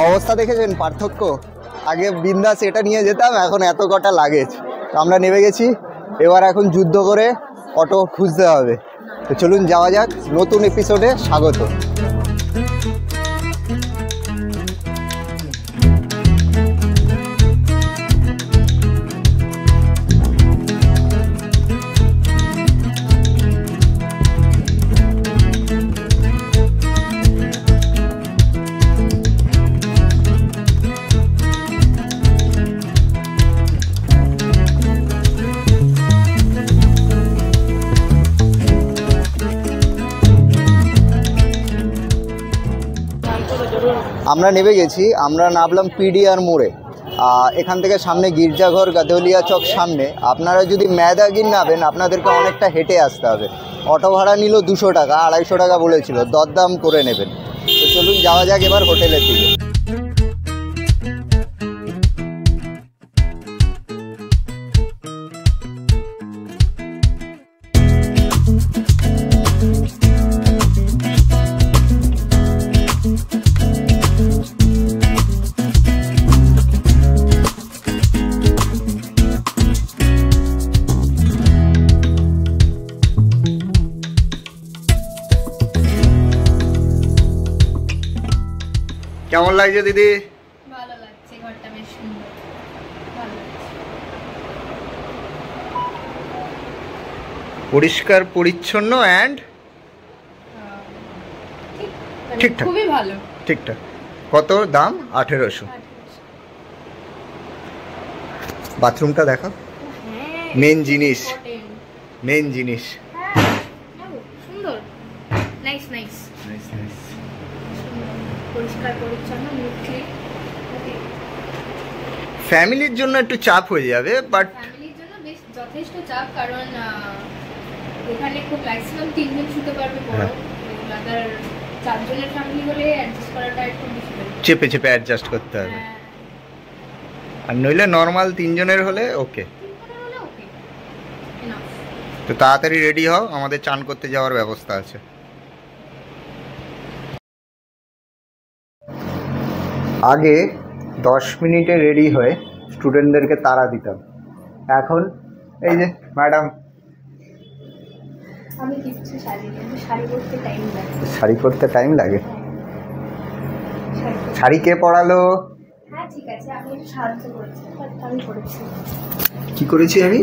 অবস্থা দেখেছেন পার্থক্য? আগে বিন্দাস এটা নিয়ে যেতাম, এখন এত কটা লাগেজ। আমরা নেমে গেছি, এবার এখন যুদ্ধ করে অটো খুঁজতে হবে। তো চলুন যাওয়া যাক, নতুন এপিসোডে স্বাগত। আমরা নেমে গেছি, আমরা নামলাম পিডিআর মোড়ে। এখান থেকে সামনে গির্জাঘর, গাদলিয়া চক সামনে। আপনারা যদি মেদাগির নামেন আপনাদেরকে অনেকটা হেঁটে আসতে হবে। অটো ভাড়া নিল 200 টাকা, 250 টাকা বলেছিল, দরদাম করে নেবেন। তো চলুন যাওয়া যাক এবার হোটেলের দিকে। কেমন লাগছে দিদি? ভালো লাগছে, ঘরটা বেশ সুন্দর, ভালো লাগছে। পরিষ্কার পরিচ্ছন্ন অ্যান্ড ঠিকঠাক, খুবই ভালো, ঠিকঠাক। কত দাম? 1800। বাথরুমটা দেখো, মেন জিনিস, মেন জিনিস। সুন্দর, নাইস নাইস নাইস নাইস, পরিষ্কার পরিচ্ছন্ন, নিটলি। ফ্যামিলির জন্য একটু চাপ হয়ে যাবে, বাট ফ্যামিলির জন্য বেশ যথেষ্ট চাপ, কারণ এখানে খুব ম্যাক্সিমাম 3 জন শুতে পারবে বড়। আদার 4 জনের ফ্যামিলি হলে অ্যাডজাস্ট করাটা একটু ডিফিকাল্ট, চেপে চেপে অ্যাডজাস্ট করতে হবে। আর নইলে নর্মাল 3 জনের হলে ওকে। তো তাড়াতাড়ি রেডি হও, আমাদের চান করতে যাওয়ার ব্যবস্থা আছে। আগে 10 মিনিটে রেডি হয়ে স্টুডেন্টদেরকে তাড়া দিতাম, এখন এই যে ম্যাডাম, আমি কিছু শাড়ি পরতে টাইম লাগে। শাড়ি পরতে টাইম লাগে? শাড়ি কে পরালো? হ্যাঁ ঠিক আছে, আপনি একটু সাহায্য করেছেন, বাট আমি পরেছি। কি করেছি আমি?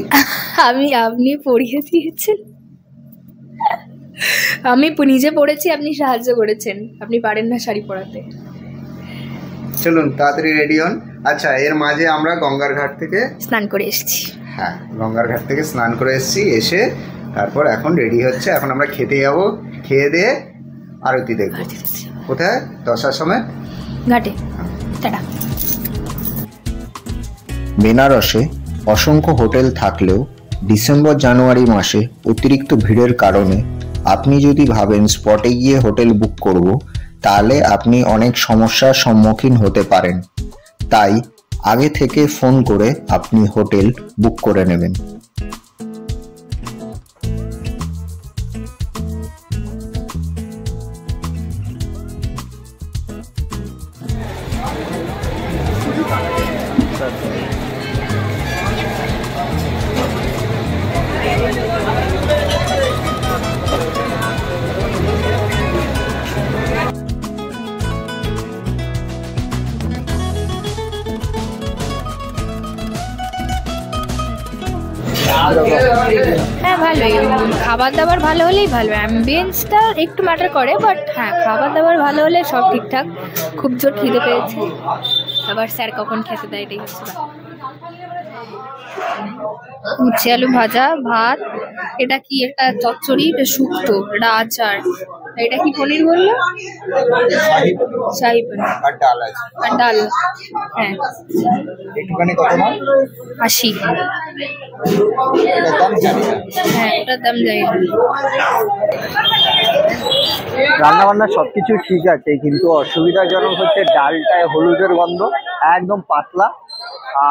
আপনি পরিয়ে দিয়েছেন, আমি নিজে পড়েছি, আপনি সাহায্য করেছেন। আপনি পারেন না শাড়ি পরাতে। চলুন তাড়াতাড়ি রেডি হন। আচ্ছা, এর মাঝে আমরা গঙ্গার ঘাট থেকে স্নান করে এসেছি। হ্যাঁ, গঙ্গার ঘাট থেকে স্নান করে এসেছি, এসে তারপর এখন রেডি হচ্ছে। এখন আমরা খেতে যাবো, খেয়ে দিয়ে আরতি দেখবো। কোথায়? 10টার সময় ঘাটে। টাটা। বেনারসে অসংখ্য হোটেল থাকলেও ডিসেম্বর জানুয়ারি মাসে অতিরিক্ত ভিড়ের কারণে আপনি যদি ভাবেন স্পটে গিয়ে হোটেল বুক করব, তাহলে আপনি অনেক সমস্যার সম্মুখীন হতে পারেন। তাই আগে থেকে ফোন করে আপনি হোটেল বুক করে নেবেন। হ্যাঁ ভালোই, খাবার দাবার ভালো হলেই ভালো। অ্যাম্বিয়েন্সটা একটু ম্যাটার করে, বাট হ্যাঁ খাবার দাবার ভালো হলে সব ঠিকঠাক। খুব জোর খিদে পেয়েছে, আবার স্যার কখন খেতে দেয় এটাই হচ্ছে ব্যাপার। উচ্ছে আলু ভাজা, ভাত, এটা কি একটা চচ্চড়ি, এটা শুক্তো, এটা আচার, এটা কি পনির বললো? শাহি পনির আর ডাল আছে, আর ডাল। হ্যাঁ, একটুখানি কত নাম? 80। এটার দাম জানি না। হ্যাঁ, এটার দাম যাই না। রান্না বান্না সবকিছু ঠিক আছে, কিন্তু অসুবিধাজনক হচ্ছে ডালটায় হলুদের গন্ধ, একদম পাতলা।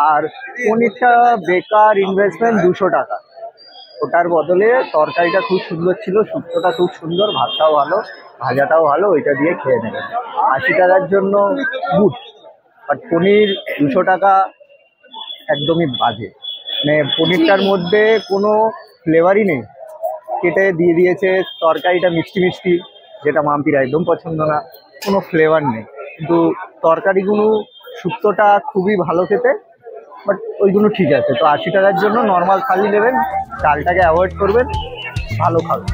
আর পনিরটা বেকার ইনভেস্টমেন্ট, 200 টাকা। ওটার বদলে তরকারিটা খুব সুন্দর ছিল, শুক্তোটা খুব সুন্দর, ভাতটাও ভালো, ভাজাটাও ভালো, ওইটা দিয়ে খেয়ে নেবেন। 80 টাকার জন্য গুড। বাট পনির 200 টাকা একদমই বাজে, মানে পনিরটার মধ্যে কোনো ফ্লেভারই নেই, কেটে দিয়ে দিয়েছে। তরকারিটা মিষ্টি মিষ্টি, যেটা মাম্পির একদম পছন্দ না, কোনো ফ্লেভার নেই। কিন্তু তরকারিগুলো শুক্তোটা খুবই ভালো খেতে, বাট ওইগুলো ঠিক আছে। তো 80 টাকার জন্য নর্মাল থালি নেবেন, চালটাকে অ্যাভয়েড করবেন, ভালো খাবেন।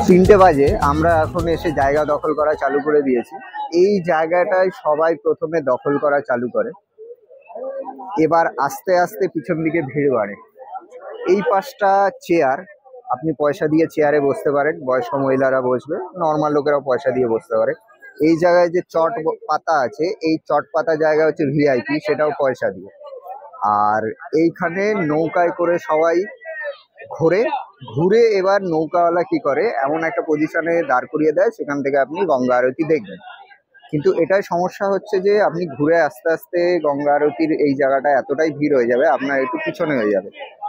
তিনটে বাজে, আমরা এখন এসে জায়গা দখল করা চালু করে দিয়েছি। এই জায়গাটায় সবাই প্রথমে দখল করা চালু করে, এবার আস্তে আস্তে পিছন দিকে ভিড় বাড়ে। এই পাশটা চেয়ার, আপনি পয়সা দিয়ে চেয়ারে বসতে পারেন, বয়স্ক মহিলারা বসবে, নর্মাল লোকেরাও পয়সা দিয়ে বসতে পারে। এই জায়গায় যে চট পাতা আছে, এই চট পাতা জায়গা হচ্ছে ভিআইপি, সেটাও পয়সা দিয়ে। আর এইখানে নৌকায় করে সবাই ঘুরে এবার নৌকাওয়ালা কি করে, এমন একটা পজিশনে দাঁড় করিয়ে দেয়, সেখান থেকে আপনি গঙ্গা আরতি দেখবেন। কিন্তু এটাই সমস্যা হচ্ছে যে আপনি ঘুরে আস্তে আস্তে গঙ্গা আরতির এই জায়গাটা এতটাই ভিড় হয়ে যাবে, আপনার একটু পিছনে হয়ে যাবে।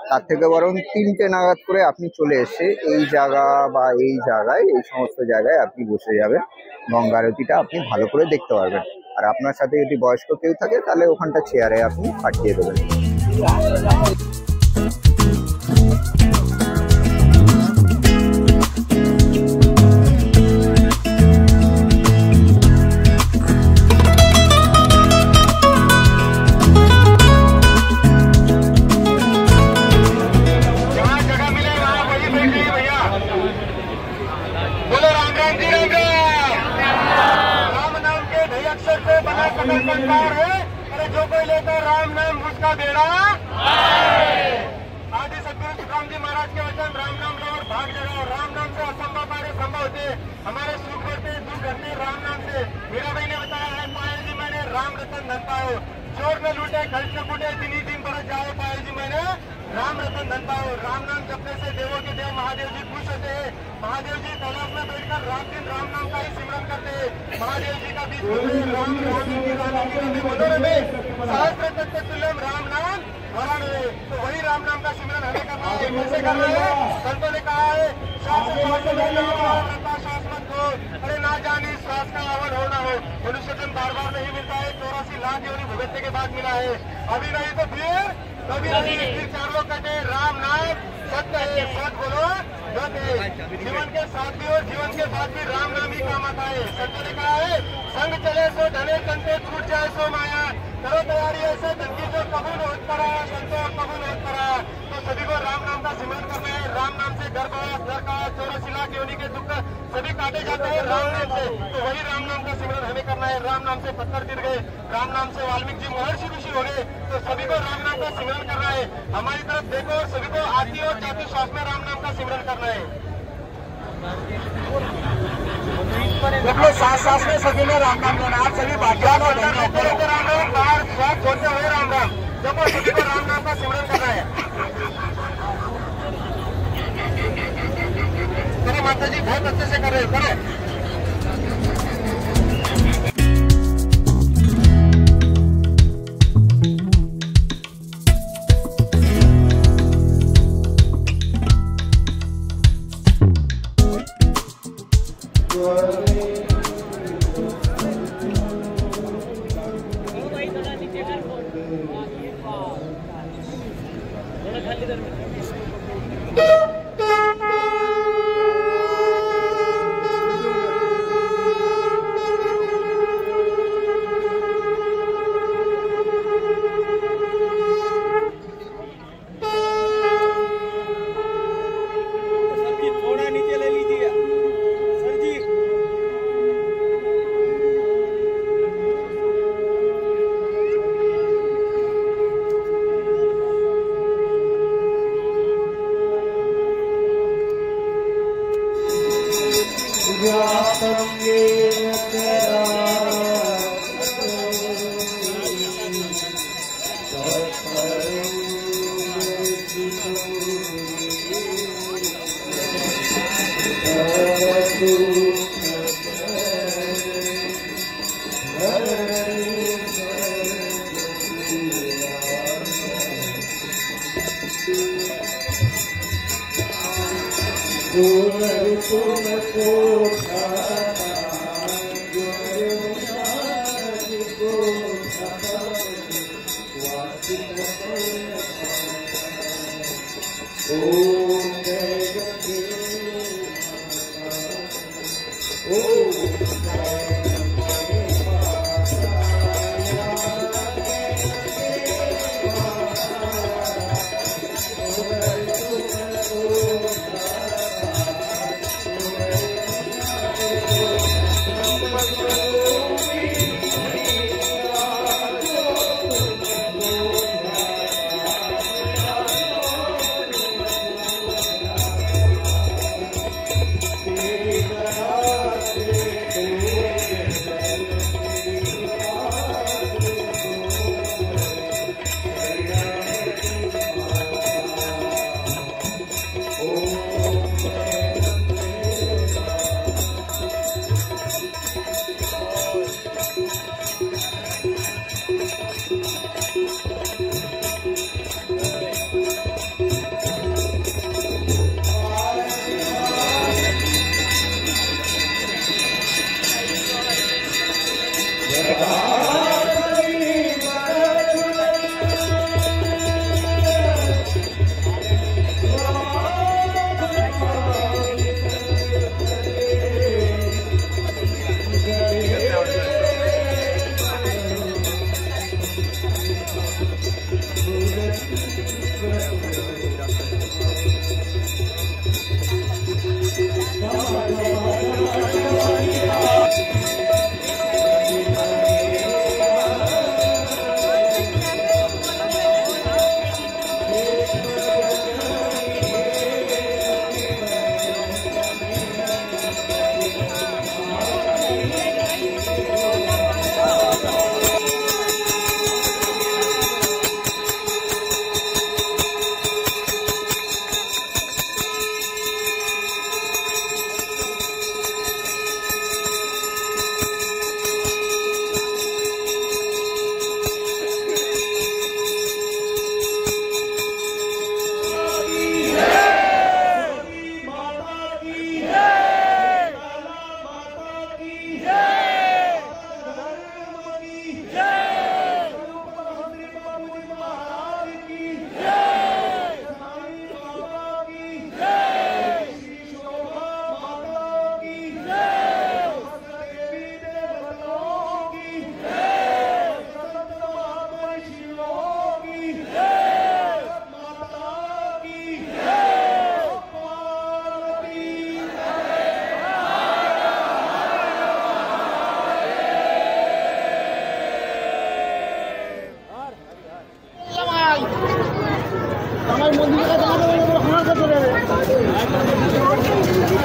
তার থেকে বরং 3টে নাগাদ করে আপনি চলে এসে এই জায়গা বা এই জায়গায়, এই সমস্ত জায়গায় আপনি বসে যাবেন, গঙ্গা আরতিটা আপনি ভালো করে দেখতে পারবেন। আর আপনার সাথে যদি বয়স্ক কেউ থাকে তাহলে ওখানটা চেয়ারে আপনি পাঠিয়ে দেবেন। सरकार है, अरे जो कोई लेता राम नाम उसका बेड़ा। आदि सतगुरु तुकाराम जी महाराज के वचन, राम नाम लो और भाग जगाओ। राम नाम से असंभव कार्य संभव होते, हमारे सुख बढ़ते दुख घटते राम नाम से। मीरा भाई ने बताया है, पायल जी मैंने राम रतन धन पाओ, चोर न लूटे खर्च न फूटे, दिन ही दिन बरस जाए। पायल जी मैंने राम रतन धन पाओ। राम नाम जपने से देवों के देव महादेव जी खुश होते हैं। महादेव जी तलाब में बैठकर रात दिन राम नाम का ही सिमरन करते हैं। महादेव जी का बीच राम बोलो रे सहस्त्र तत्व तुल्यम राम नाम वरण है। तो वही राम नाम का सिमरन हमें करना है। कैसे करना है? संतों ने कहा है, श्वास मत दो, अरे ना जाने श्वास का आवन हो ना हो। मनुष्य जन्म बार बार नहीं मिलता है, 84 लाख योनि भुगतने के बाद मिला है। अभी नहीं तो फिर कभी नहीं। फिर 4 लोग कहते राम नाम सत्य है, सच बोलो जीवन के साथ भी और जीवन के बाद भी राम नाम ही काम आता है। संतों ने कहा है, संग चले सो धने कंटे, छूट जाए सो माया। करो तैयारी ऐसे धन की जो कबूल होत पड़ा, संतों कबूल होत पड़ा। तो सभी को राम नाम का सिमरन करना है। राम नाम से गर्भवास, नरकास, 84 लाख योनि के दुख सभी काटे जाते हैं राम नाम से। तो वही राम नाम का सिमरन हमें करना है। राम नाम से पत्थर गिर गए, राम नाम से वाल्मीकि जी महर्षि ऋषि हो गए। तो सभी को राम नाम का सिमरन करना है। हमारी तरफ देखो, सभी को आती और जाती श्वास में राम नाम का सिमरन करना है। सांस सांस में सभी ने राम नाम लेना। आप सभी भाग्यवान हो, राम नाम बाहर श्वास छोड़ते हुए राम नाम जब सभी को राम नाम का सिमरन करना है। मेरी माता जी बहुत अच्छे से कर रहे हैं, करें।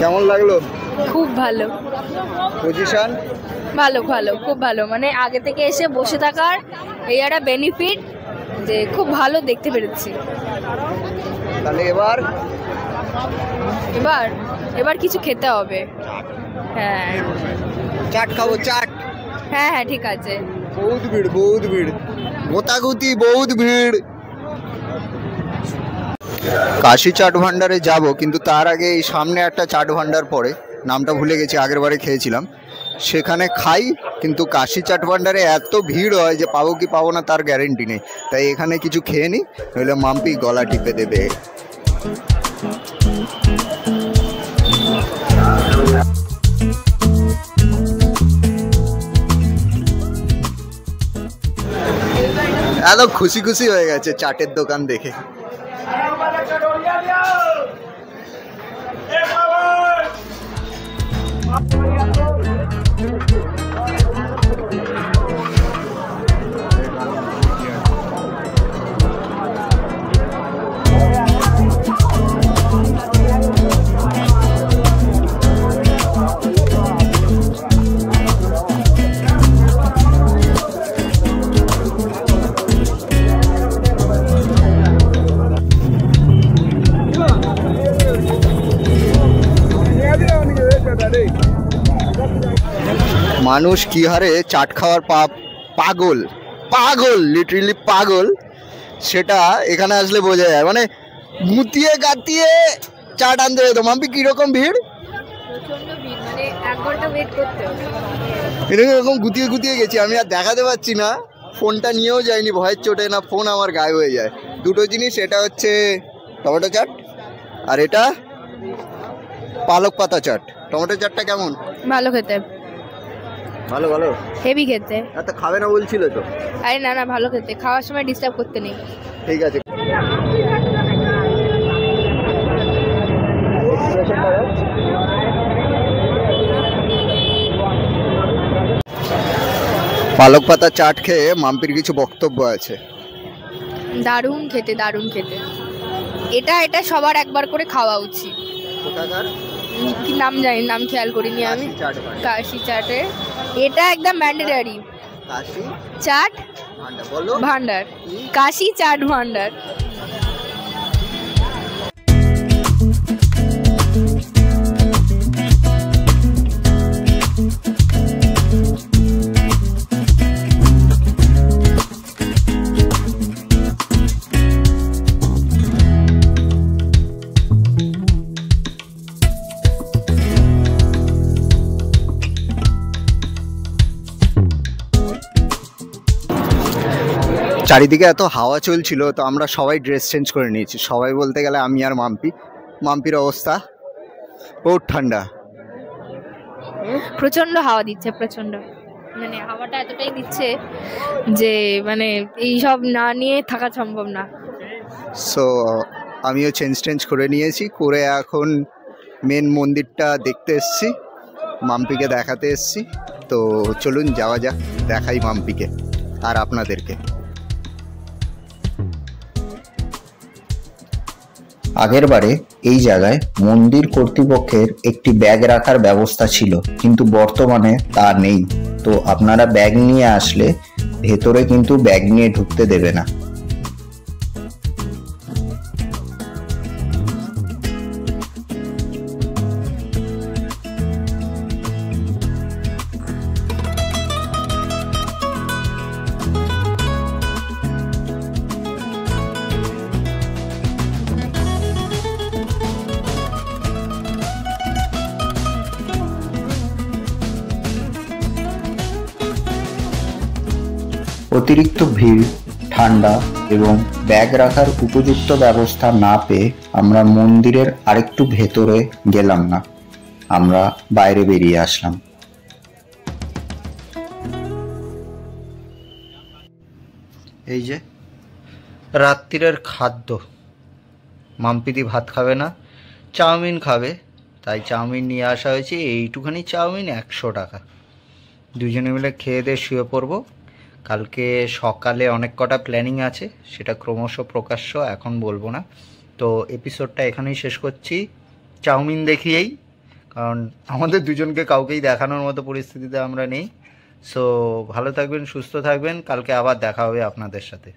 কেমন লাগলো? খুব ভালো। পজিশন ভালো ভালো, খুব ভালো। মানে আগে থেকে এসে বসে থাকার এই একটা বেনিফিট, যে খুব ভালো দেখতে পেরেছি। তাহলে এবার এবার এবার কিছু খেতে হবে। হ্যাঁ, চাট খাবো, চাট। হ্যাঁ হ্যাঁ, ঠিক আছে। বহুত ভিড়, বহুত ভিড়, গোতাগুতি, বহুত ভিড়। কাশি চাট ভান্ডারে যাব, কিন্তু তার আগে এই সামনে একটা চাট ভান্ডার পড়ে, নামটা ভুলে গেছি, আগের বারে খেয়েছিলাম, সেখানে খাই। কিন্তু কাশি চাট ভান্ডারে এত ভিড় হয় যে পাবো কি পাবো না তার গ্যারেন্টি নেই। তাই এখানে কিছু খেয়ে নিই, নইলে মাম্পি গলা টিপে দেবে। এত খুশি খুশি হয়ে গেছে চাটের দোকান দেখে। মানুষ কি হারে চাট খাওয়ার পাগল, পাগল, লিটারেলি পাগল, সেটা এখানে আসলে বোঝা যায়। মানে গুতিয়ে গাতিয়ে চাট আনতে যেত। মাম্পি কিরকম ভিড়? প্রচন্ড ভিড়, মানে 1 ঘন্টা ওয়েট করতে হবে। এরকম গুতিয়ে গুতিয়ে গেছি, আমি আর দেখাতে পারছি না, ফোনটা নিয়েও যাইনি ভয়ের চোটে, না ফোন আমার গায়েব হয়ে যায়। দুটো জিনিস, এটা হচ্ছে টমেটো চাট আর এটা পালক পাতা চাট। টমেটো চাটটা কেমন? ভালো খেতে, ভালো ভালো, হেভি খেতে। এত খাবে না বলছিল তো? আরে না না, ভালো খেতে, খাওয়ার সময় ডিস্টার্ব করতে নেই। ঠিক আছে। পালক পাতা চাট খেয়ে মাম্পির কিছু বক্তব্য আছে। দারুণ খেতে, দারুণ খেতে। এটা এটা সবার একবার করে খাওয়া উচিত। কি নাম জানি, নাম খেয়াল করিনি আমি। কাশি চাটে এটা একদম ম্যান্ডেটারি। কাশি চাট ভান্ডার, কাশি চাট ভান্ডার। চারিদিকে এত হাওয়া চলছিল, তো আমরা সবাই ড্রেস চেঞ্জ করে নিয়েছি। সবাই বলতে গেলে আমি আর মাম্পির অবস্থা বহুত ঠান্ডা, প্রচন্ড হাওয়া দিচ্ছে, প্রচন্ড, মানে হাওয়াটা এতটাই দিচ্ছে যে মানে এইসব না নিয়ে থাকা সম্ভব না। সো আমিও চেঞ্জ করে নিয়েছি, করে এখন মেন মন্দিরটা দেখতে এসছি, মাম্পিকে দেখাতে এসছি। তো চলুন যাওয়া যাক, দেখাই মাম্পিকে আর আপনাদেরকে। আগেরবারে এই জায়গায় মন্দির কর্তৃপক্ষের একটি ব্যাগ রাখার ব্যবস্থা ছিল, কিন্তু বর্তমানে তা নেই। তো আপনারা ব্যাগ নিয়ে আসলে ভেতরে কিন্তু ব্যাগ নিয়ে ঢুকতে দেবে না। অতিরিক্ত ভিড়, ঠান্ডা এবং ব্যাগ রাখার উপযুক্ত ব্যবস্থা না পেয়ে আমরা মন্দিরের আরেকটু ভেতরে গেলাম না, আমরা বাইরে বেরিয়ে আসলাম। এই যে রাত্রিরের খাদ্য, মাম্পিদি ভাত খাবে না, চাউমিন খাবে, তাই চাউমিন নিয়ে আসা হয়েছে। এইটুখানি চাউমিন 100 টাকা। দুজনে মিলে খেয়ে দিয়ে শুয়ে পড়বো। কালকে সকালে অনেক কটা প্ল্যানিং আছে, সেটা ক্রমশ প্রকাশ্য, এখন বলবো না। তো এপিসোডটা এখানেই শেষ করছি চাউমিন দেখিয়েই, কারণ আমাদের দুজনকে কাউকেই দেখানোর মতো পরিস্থিতিতে আমরা নেই। সো ভালো থাকবেন, সুস্থ থাকবেন, কালকে আবার দেখা হবে আপনাদের সাথে।